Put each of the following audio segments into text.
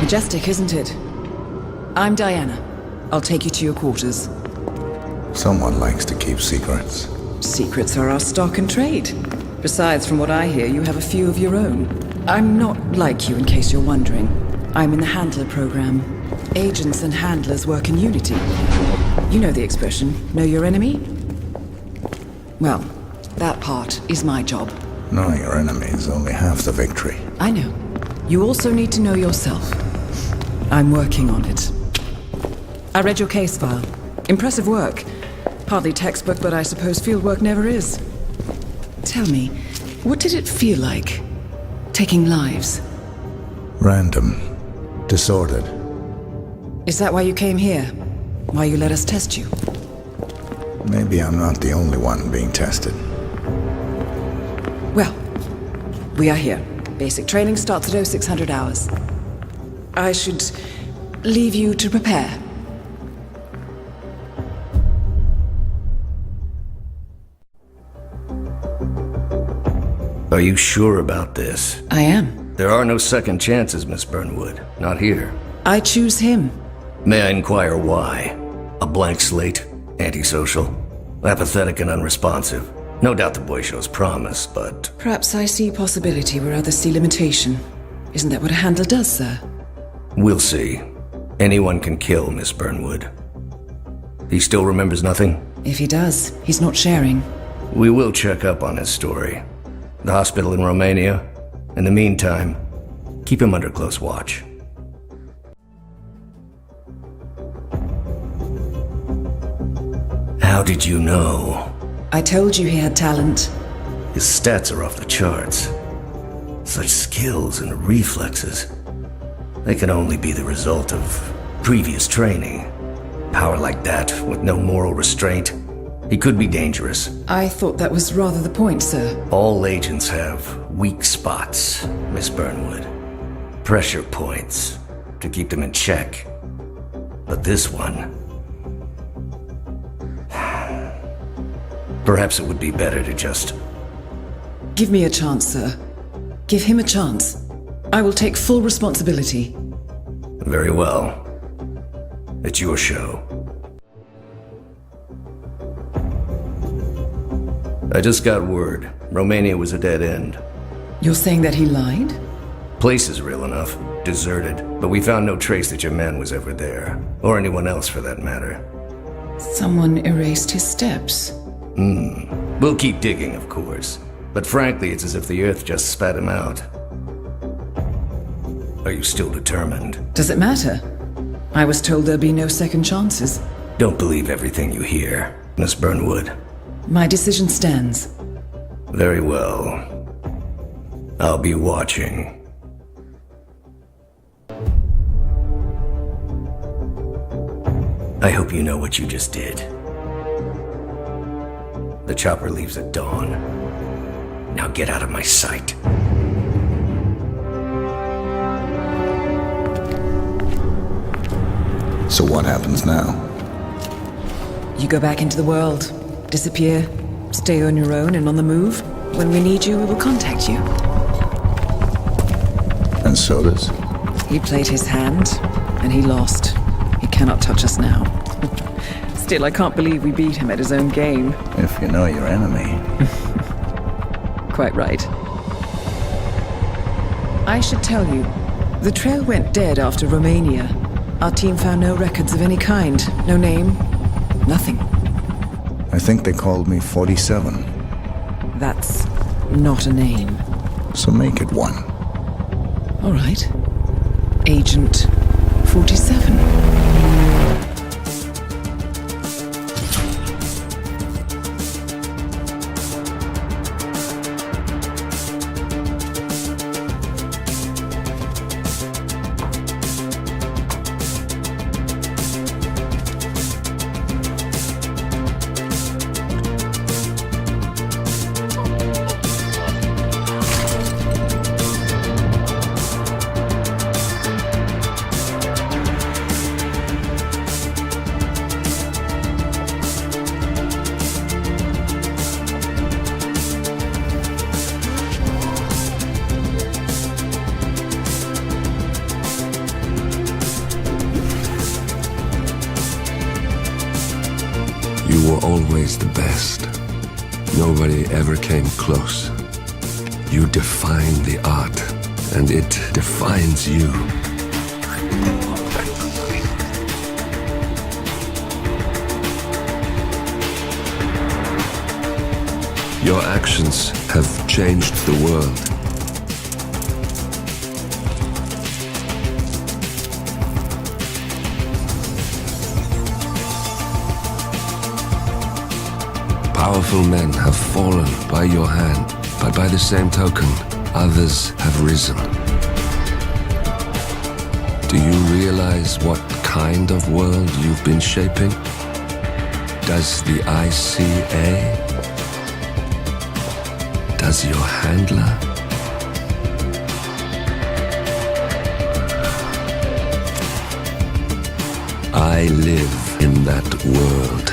Majestic, isn't it? I'm Diana. I'll take you to your quarters. Someone likes to keep secrets. Secrets are our stock and trade. Besides, from what I hear, you have a few of your own. I'm not like you, in case you're wondering. I'm in the Handler program. Agents and handlers work in unity. You know the expression, know your enemy? Well, that part is my job. Knowing your enemy is only half the victory. I know. You also need to know yourself. I'm working on it. I read your case file. Impressive work. Hardly textbook, but I suppose fieldwork never is. Tell me, what did it feel like, taking lives? Random. Disordered. Is that why you came here? Why you let us test you? Maybe I'm not the only one being tested. Well, we are here. Basic training starts at 0600 hours. I should leave you to prepare. Are you sure about this? I am. There are no second chances, Miss Burnwood. Not here. I choose him. May I inquire why? A blank slate? Antisocial? Apathetic and unresponsive? No doubt the boy shows promise, but... Perhaps I see possibility where others see limitation. Isn't that what a handler does, sir? We'll see. Anyone can kill Miss Burnwood. He still remembers nothing? If he does, he's not sharing. We will check up on his story. The hospital in Romania. In the meantime, keep him under close watch. How did you know? I told you he had talent. His stats are off the charts. Such skills and reflexes. They can only be the result of previous training. Power like that, with no moral restraint. He could be dangerous. I thought that was rather the point, sir. All agents have weak spots, Miss Burnwood. Pressure points to keep them in check. But this one... Perhaps it would be better to just... Give me a chance, sir. Give him a chance. I will take full responsibility. Very well. It's your show. I just got word. Romania was a dead end. You're saying that he lied? Place is real enough. Deserted. But we found no trace that your man was ever there. Or anyone else for that matter. Someone erased his steps. We'll keep digging, of course. But frankly, it's as if the Earth just spat him out. Are you still determined? Does it matter? I was told there'd be no second chances. Don't believe everything you hear, Miss Burnwood. My decision stands. Very well. I'll be watching. I hope you know what you just did. The chopper leaves at dawn. Now get out of my sight. So what happens now? You go back into the world, disappear, stay on your own and on the move. When we need you, we will contact you. And so does? He played his hand, and he lost. He cannot touch us now. Still, I can't believe we beat him at his own game. If you know your enemy. Quite right. I should tell you, the trail went dead after Romania. Our team found no records of any kind. No name. Nothing. I think they called me 47. That's not a name. So make it one. All right. Agent 47. always the best. Nobody ever came close. You define the art, and it defines you. Your actions have changed the world. Powerful men have fallen by your hand, but by the same token, others have risen. Do you realize what kind of world you've been shaping? Does the ICA? Does your handler? I live in that world.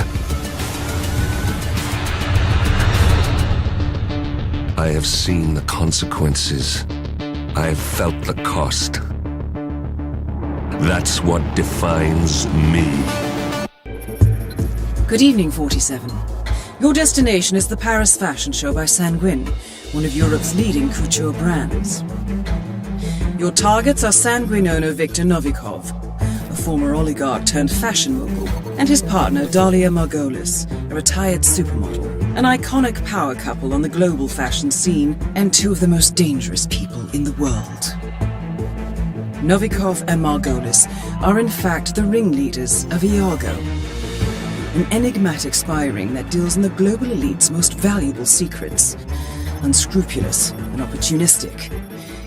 I have seen the consequences. I have felt the cost. That's what defines me. Good evening, 47. Your destination is the Paris Fashion Show by Sanguine, one of Europe's leading couture brands. Your targets are Sanguine owner Viktor Novikov, a former oligarch turned fashion mogul, and his partner Dalia Margolis, a retired supermodel, an iconic power couple on the global fashion scene, and two of the most dangerous people in the world. Novikov and Margolis are in fact the ringleaders of Iago, an enigmatic spy ring that deals in the global elite's most valuable secrets. Unscrupulous and opportunistic,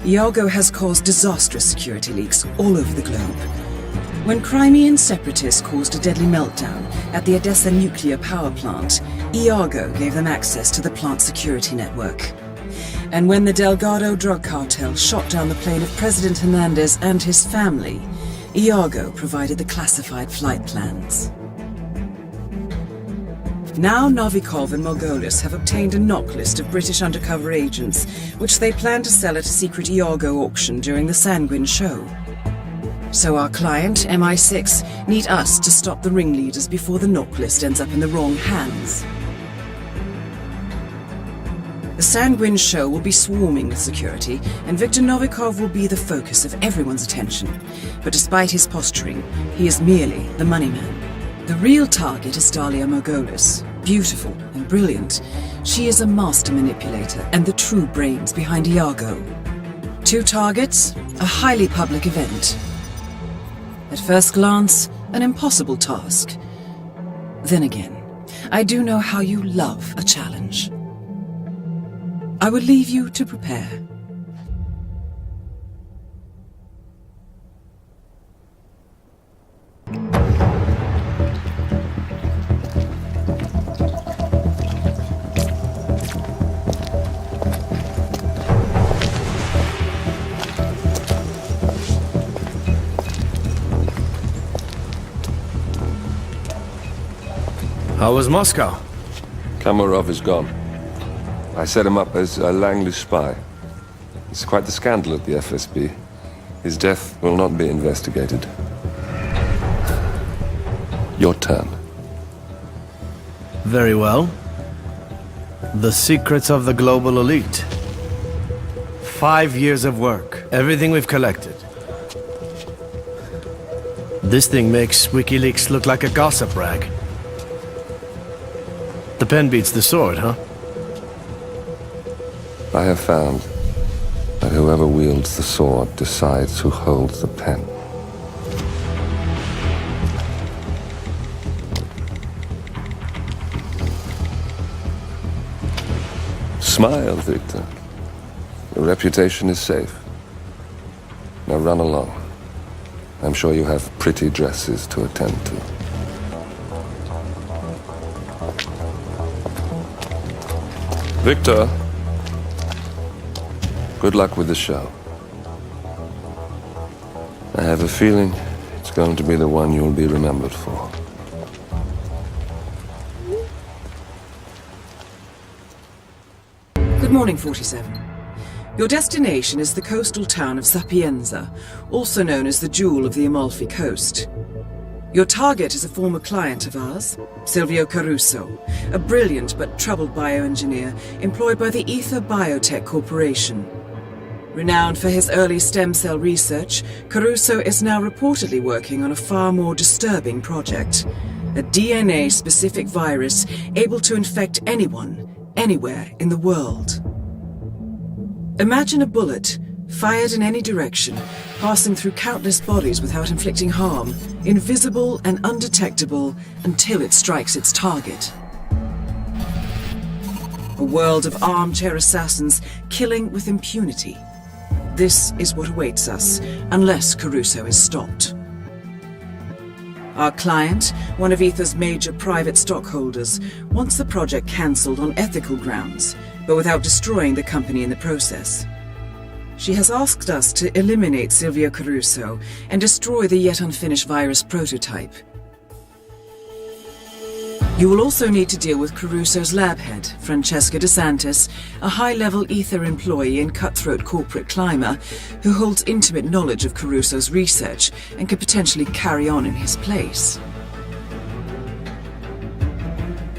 Iago has caused disastrous security leaks all over the globe. When Crimean separatists caused a deadly meltdown at the Odessa nuclear power plant, Iago gave them access to the plant's security network. And when the Delgado drug cartel shot down the plane of President Hernandez and his family, Iago provided the classified flight plans. Now Novikov and Margolis have obtained a knock list of British undercover agents, which they plan to sell at a secret Iago auction during the Sanguine show. So our client, MI6, need us to stop the ringleaders before the knock list ends up in the wrong hands. The Sanguine show will be swarming with security, and Viktor Novikov will be the focus of everyone's attention. But despite his posturing, he is merely the money man. The real target is Dalia Margolis. Beautiful and brilliant, she is a master manipulator and the true brains behind Iago. Two targets, a highly public event. At first glance, an impossible task. Then again, I do know how you love a challenge. I will leave you to prepare. How was Moscow? Kamarov is gone. I set him up as a Langley spy. It's quite the scandal at the FSB. His death will not be investigated. Your turn. Very well. The secrets of the global elite. 5 years of work. Everything we've collected. This thing makes WikiLeaks look like a gossip rag. The pen beats the sword, huh? I have found that whoever wields the sword decides who holds the pen. Smile, Victor. Your reputation is safe. Now run along. I'm sure you have pretty dresses to attend to. Victor, good luck with the show. I have a feeling it's going to be the one you'll be remembered for. Good morning, 47. Your destination is the coastal town of Sapienza, also known as the Jewel of the Amalfi Coast. Your target is a former client of ours, Silvio Caruso, a brilliant but troubled bioengineer employed by the Ether Biotech Corporation. Renowned for his early stem cell research, Caruso is now reportedly working on a far more disturbing project. A DNA-specific virus able to infect anyone, anywhere in the world. Imagine a bullet, fired in any direction, passing through countless bodies without inflicting harm, invisible and undetectable until it strikes its target. A world of armchair assassins killing with impunity. This is what awaits us, unless Caruso is stopped. Our client, one of Ether's major private stockholders, wants the project cancelled on ethical grounds, but without destroying the company in the process. She has asked us to eliminate Silvio Caruso and destroy the yet unfinished virus prototype. You will also need to deal with Caruso's lab head, Francesca DeSantis, a high-level Ether employee and cutthroat corporate climber who holds intimate knowledge of Caruso's research and could potentially carry on in his place.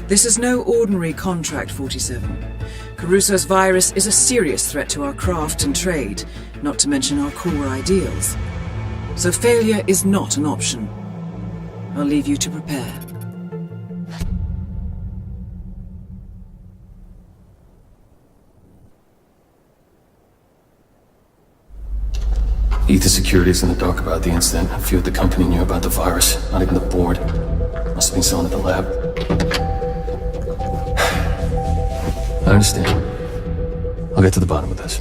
This is no ordinary contract, 47. Caruso's virus is a serious threat to our craft and trade, not to mention our core ideals. So failure is not an option. I'll leave you to prepare. Ether Security is in the dark about the incident. A few at the company knew about the virus. Not even the board. Must have been someone at the lab. I understand. I'll get to the bottom of this.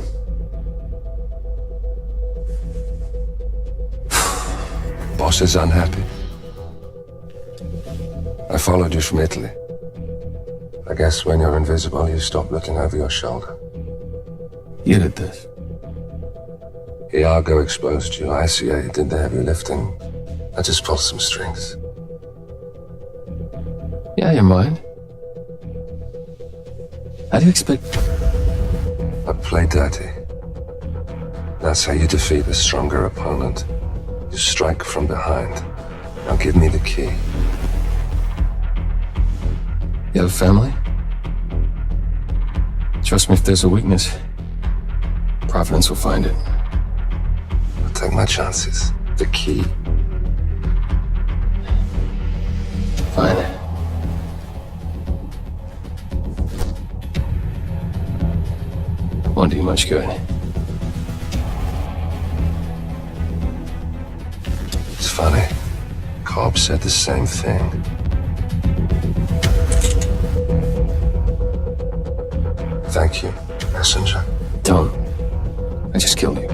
Boss is unhappy. I followed you from Italy. I guess when you're invisible, you stop looking over your shoulder. You did this. Iago exposed you. ICA did the heavy lifting. I just pulled some strings. Yeah, you're mine. How do you expect... I play dirty. That's how you defeat a stronger opponent. You strike from behind. Now give me the key. You have a family? Trust me, if there's a weakness, Providence will find it. I'll take my chances. The key. Fine. Won't do you much good. It's funny. Cobb said the same thing. Thank you, messenger. Don't. I just killed you.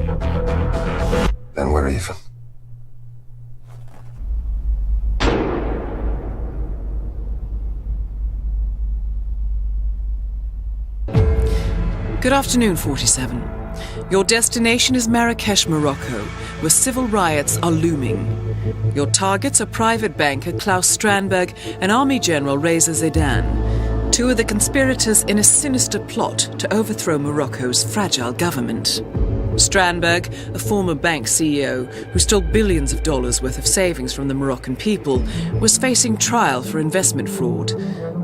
Then we're even. Good afternoon, 47. Your destination is Marrakesh, Morocco, where civil riots are looming. Your targets are private banker Klaus Strandberg and Army General Reza Zaidan, two of the conspirators in a sinister plot to overthrow Morocco's fragile government. Strandberg, a former bank CEO who stole billions of dollars worth of savings from the Moroccan people, was facing trial for investment fraud.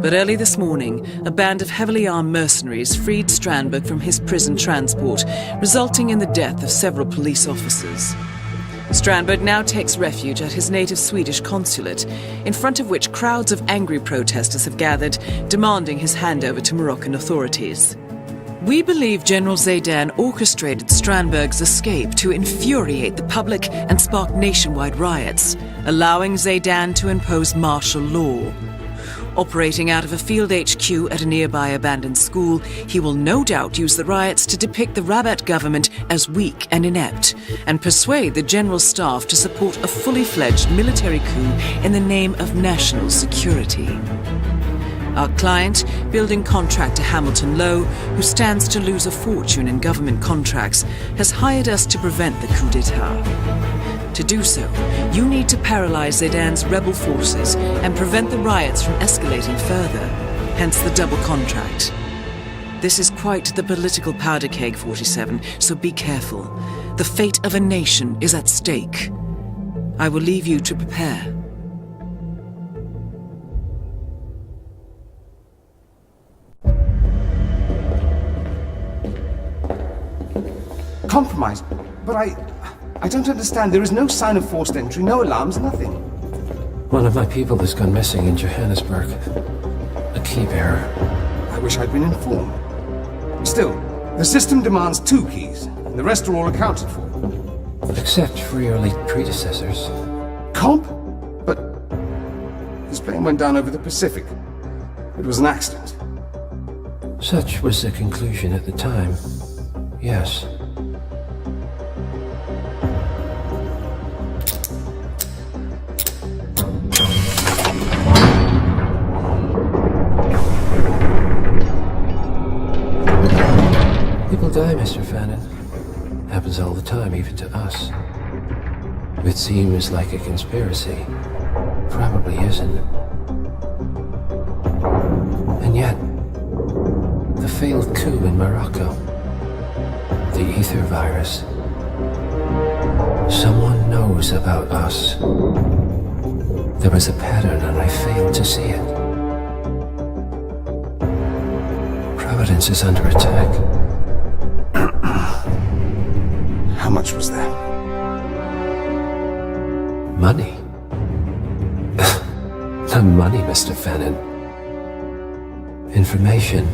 But early this morning, a band of heavily armed mercenaries freed Strandberg from his prison transport, resulting in the death of several police officers. Strandberg now takes refuge at his native Swedish consulate, in front of which crowds of angry protesters have gathered, demanding his handover to Moroccan authorities. We believe General Zaidan orchestrated Strandberg's escape to infuriate the public and spark nationwide riots, allowing Zaidan to impose martial law. Operating out of a field HQ at a nearby abandoned school, he will no doubt use the riots to depict the Rabat government as weak and inept, and persuade the general staff to support a fully fledged military coup in the name of national security. Our client, building contractor Hamilton Lowe, who stands to lose a fortune in government contracts, has hired us to prevent the coup d'etat. To do so, you need to paralyze Zaidan's rebel forces and prevent the riots from escalating further, hence the double contract. This is quite the political powder keg, 47, so be careful. The fate of a nation is at stake. I will leave you to prepare. compromised. But I don't understand. There is no sign of forced entry, no alarms, nothing. One of my people has gone missing in Johannesburg. A key bearer. I wish I'd been informed. Still, the system demands 2 keys, and the rest are all accounted for. Except for your late predecessors. Comp? But his plane went down over the Pacific. It was an accident. Such was the conclusion at the time. Yes. People die, Mr. Fannin. Happens all the time, even to us. It seems like a conspiracy. Probably isn't. And yet, the failed coup in Morocco, the ether virus. Someone knows about us. There was a pattern and I failed to see it. Providence is under attack. How much was that? Money. The money, Mr. Fannin. Information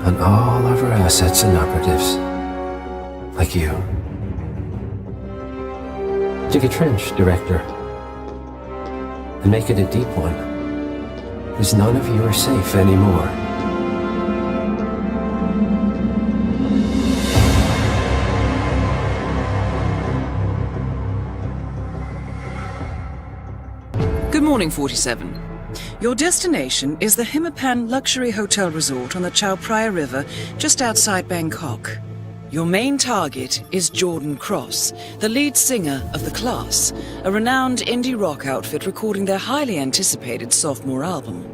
on all of our assets and operatives. Like you. Dig a trench, Director. And make it a deep one. Because none of you are safe anymore. Good morning, 47. Your destination is the Hitman luxury hotel resort on the Chao Phraya River, just outside Bangkok. Your main target is Jordan Cross, the lead singer of The Class, a renowned indie rock outfit recording their highly anticipated sophomore album.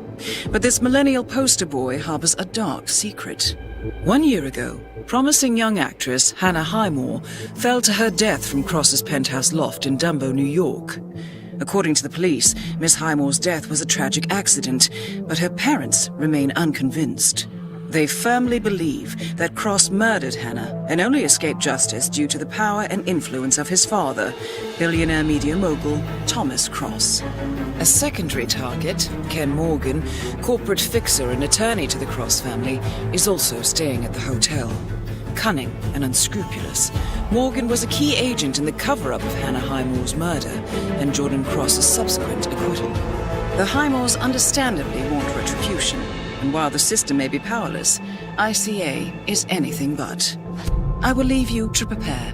But this millennial poster boy harbors a dark secret. 1 year ago, promising young actress Hannah Highmore fell to her death from Cross's penthouse loft in Dumbo, New York. According to the police, Miss Highmore's death was a tragic accident, but her parents remain unconvinced. They firmly believe that Cross murdered Hannah and only escaped justice due to the power and influence of his father, billionaire media mogul Thomas Cross. A secondary target, Ken Morgan, corporate fixer and attorney to the Cross family, is also staying at the hotel. Cunning and unscrupulous, Morgan was a key agent in the cover-up of Hannah Highmore's murder and Jordan Cross's subsequent acquittal. The Highmores understandably want retribution, and while the system may be powerless, ICA is anything but. I will leave you to prepare.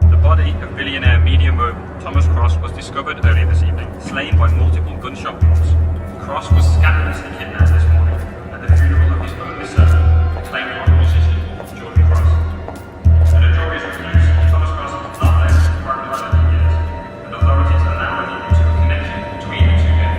The body of billionaire media mogul Thomas Cross was discovered earlier this evening, slain by multiple gunshot wounds. Cross was scandalously kidnapped this morning at the funeral of his only son, acclaimed rock musician Jordan Cross. An notorious recluse, Thomas Cross has not left for private life in years, and authorities are now looking into a connection between the two men.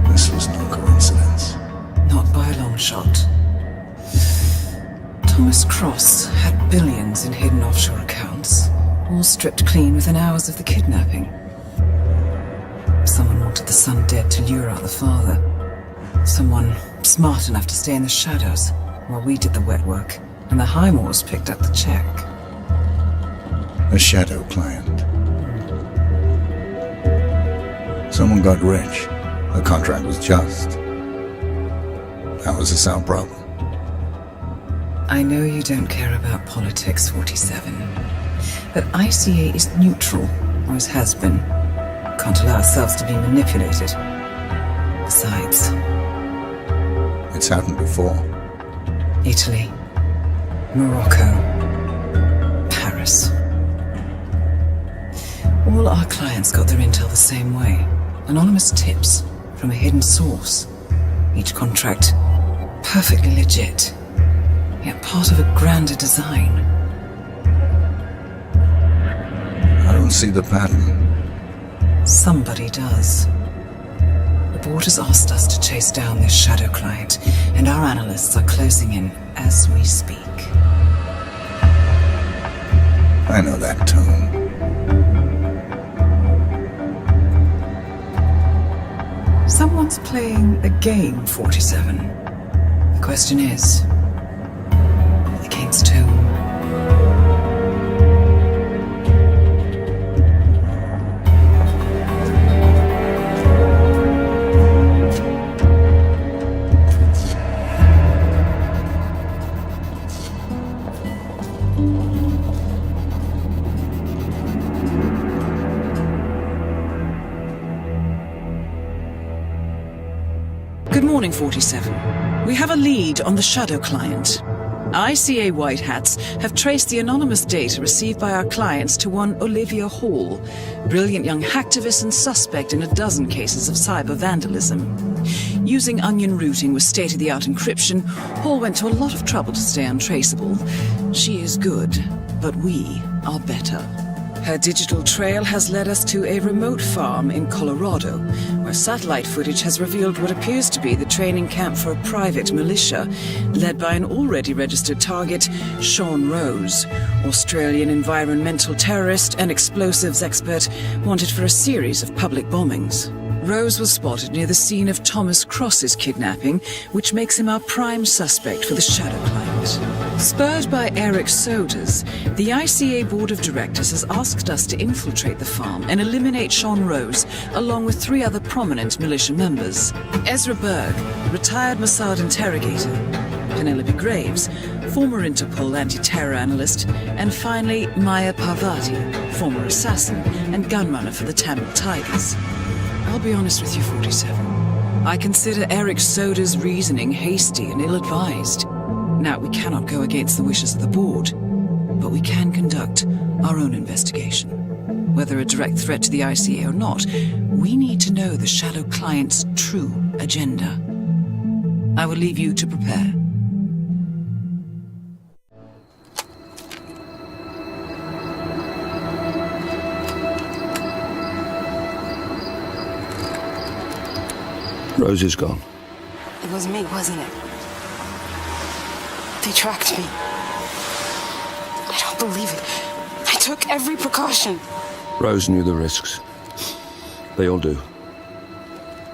This was no coincidence. Not by a long shot. Thomas Cross had billions in hidden offshore accounts, all stripped clean within hours of the kidnapping. Someone wanted the son dead to lure out the father. Someone smart enough to stay in the shadows while we did the wet work, and the Highmores picked up the check. A shadow client. Someone got rich. The contract was just. That was a sound problem. I know you don't care about politics, 47. But ICA is neutral, always has been. Can't allow ourselves to be manipulated. Besides, It's happened before. Italy, Morocco, Paris. All our clients got their intel the same way. Anonymous tips from a hidden source. Each contract perfectly legit, yet part of a grander design. I don't see the pattern. Somebody does. The board has asked us to chase down this shadow client, and our analysts are closing in as we speak. I know that tune. Someone's playing a game, 47. The question is, the game's tune. Good morning, 47. We have a lead on the shadow client. ICA White Hats have traced the anonymous data received by our clients to one Olivia Hall, brilliant young hacktivist and suspect in a dozen cases of cyber vandalism. Using onion routing with state-of-the-art encryption, Hall went to a lot of trouble to stay untraceable. She is good, but we are better. Her digital trail has led us to a remote farm in Colorado, where satellite footage has revealed what appears to be the training camp for a private militia, led by an already registered target, Sean Rose, Australian environmental terrorist and explosives expert wanted for a series of public bombings. Rose was spotted near the scene of Thomas Cross's kidnapping, which makes him our prime suspect for the shadow client. Spurred by Eric Sodas, the ICA Board of Directors has asked us to infiltrate the farm and eliminate Sean Rose, along with 3 other prominent militia members. Ezra Berg, retired Mossad interrogator, Penelope Graves, former Interpol anti-terror analyst, and finally Maya Parvati, former assassin and gunrunner for the Tamil Tigers. I'll be honest with you, 47. I consider Eric Soda's reasoning hasty and ill-advised. Now, we cannot go against the wishes of the board, but we can conduct our own investigation. Whether a direct threat to the ICA or not, we need to know the shadow client's true agenda. I will leave you to prepare. Rose is gone. It was me, wasn't it? They tracked me. I don't believe it. I took every precaution. Rose knew the risks. They all do.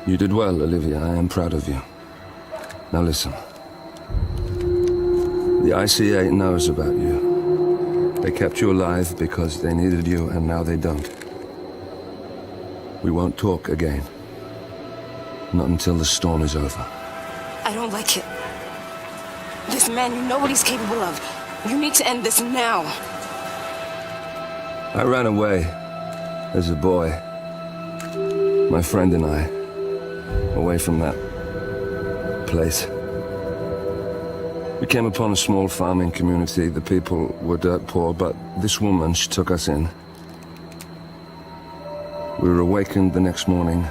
You did well, Olivia. I am proud of you. Now listen. The ICA knows about you. They kept you alive because they needed you, and now they don't. We won't talk again. Not until the storm is over. I don't like it. This man, you know what he's capable of. You need to end this now. I ran away as a boy. My friend and I. Away from that place. We came upon a small farming community. The people were dirt poor, but this woman, she took us in. We were awakened the next morning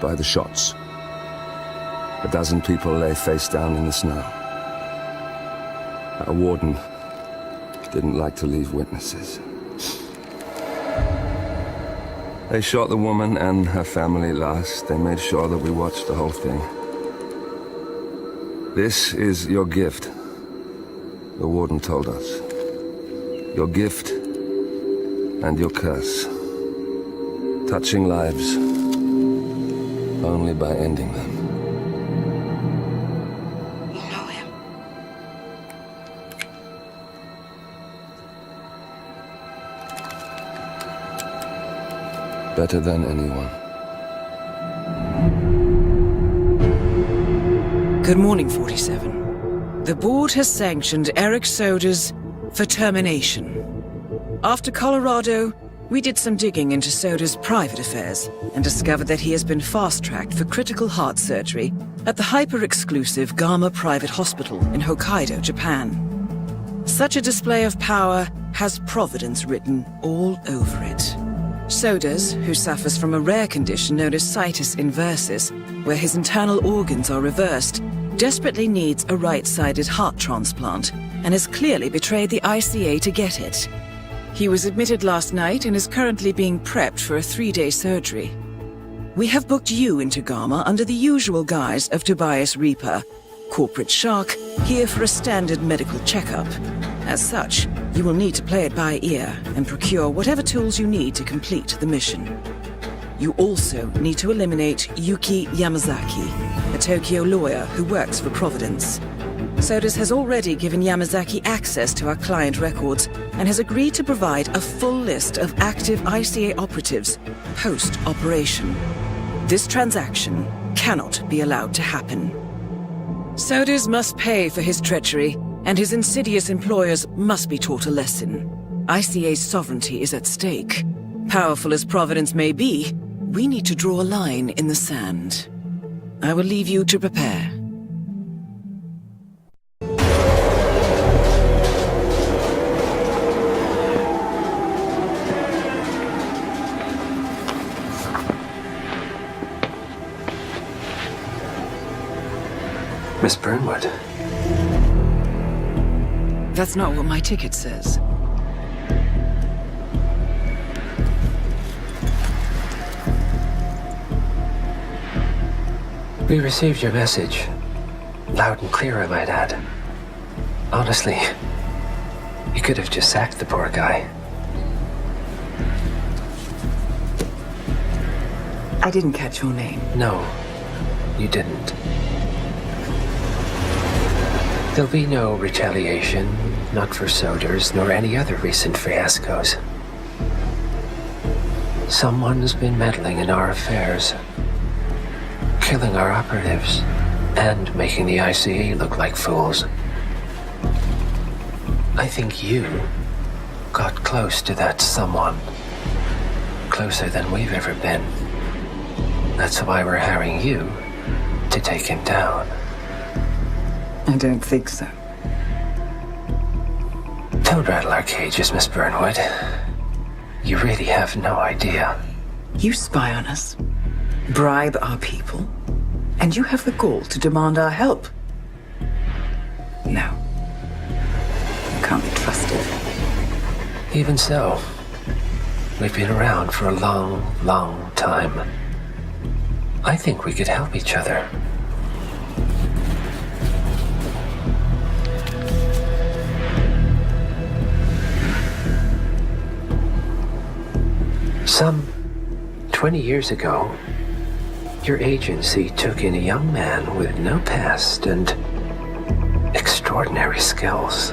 by the shots. A dozen people lay face down in the snow. Our warden didn't like to leave witnesses. They shot the woman and her family last. They made sure that we watched the whole thing. This is your gift, the warden told us. Your gift and your curse. Touching lives only by ending them. You know him. Better than anyone. Good morning, 47. The board has sanctioned Eric Soda's for termination. After Colorado, we did some digging into Soda's private affairs and discovered that he has been fast-tracked for critical heart surgery at the hyper-exclusive Gama Private Hospital in Hokkaido, Japan. Such a display of power has Providence written all over it. Sodas, who suffers from a rare condition known as situs inversus, where his internal organs are reversed, desperately needs a right-sided heart transplant and has clearly betrayed the ICA to get it. He was admitted last night and is currently being prepped for a 3-day surgery. We have booked you into Gamma under the usual guise of Tobias Reaper, corporate shark, here for a standard medical checkup. As such, you will need to play it by ear and procure whatever tools you need to complete the mission. You also need to eliminate Yuki Yamazaki, a Tokyo lawyer who works for Providence. Sodas has already given Yamazaki access to our client records and has agreed to provide a full list of active ICA operatives post-operation. This transaction cannot be allowed to happen. Sodas must pay for his treachery, and his insidious employers must be taught a lesson. ICA's sovereignty is at stake. Powerful as Providence may be, we need to draw a line in the sand. I will leave you to prepare. Miss Burnwood. That's not what my ticket says. We received your message. Loud and clear, I might add. Honestly, you could have just sacked the poor guy. I didn't catch your name. No, you didn't. There'll be no retaliation, not for Soders, nor any other recent fiascos. Someone's been meddling in our affairs, killing our operatives, and making the ICA look like fools. I think you got close to that someone. Closer than we've ever been. That's why we're hiring you to take him down. I don't think so. Don't rattle our cages, Miss Burnwood. You really have no idea. You spy on us, bribe our people, and you have the gall to demand our help. No. You can't be trusted. Even so, we've been around for a long, long time. I think we could help each other. Some 20 years ago, your agency took in a young man with no past and extraordinary skills.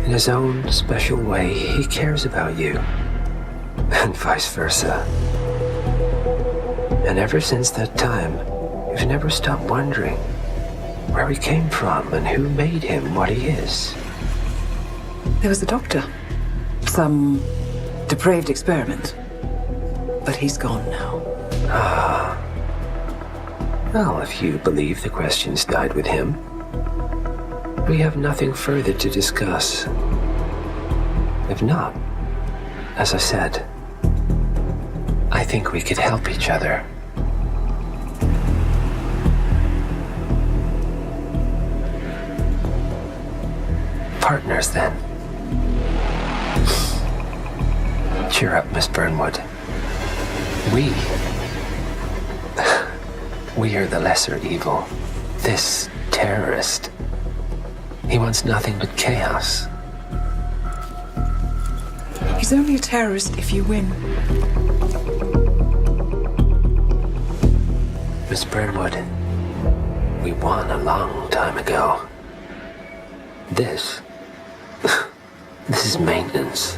In his own special way, he cares about you, and vice versa. And ever since that time, you've never stopped wondering where he came from and who made him what he is. There was a doctor. Some depraved experiment. But he's gone now. Well, if you believe the questions died with him, we have nothing further to discuss. If not, as I said, I think we could help each other. Partners, then. Cheer up, Miss Burnwood. We are the lesser evil. This terrorist, he wants nothing but chaos. He's only a terrorist if you win. Miss Burnwood, we won a long time ago. This is maintenance.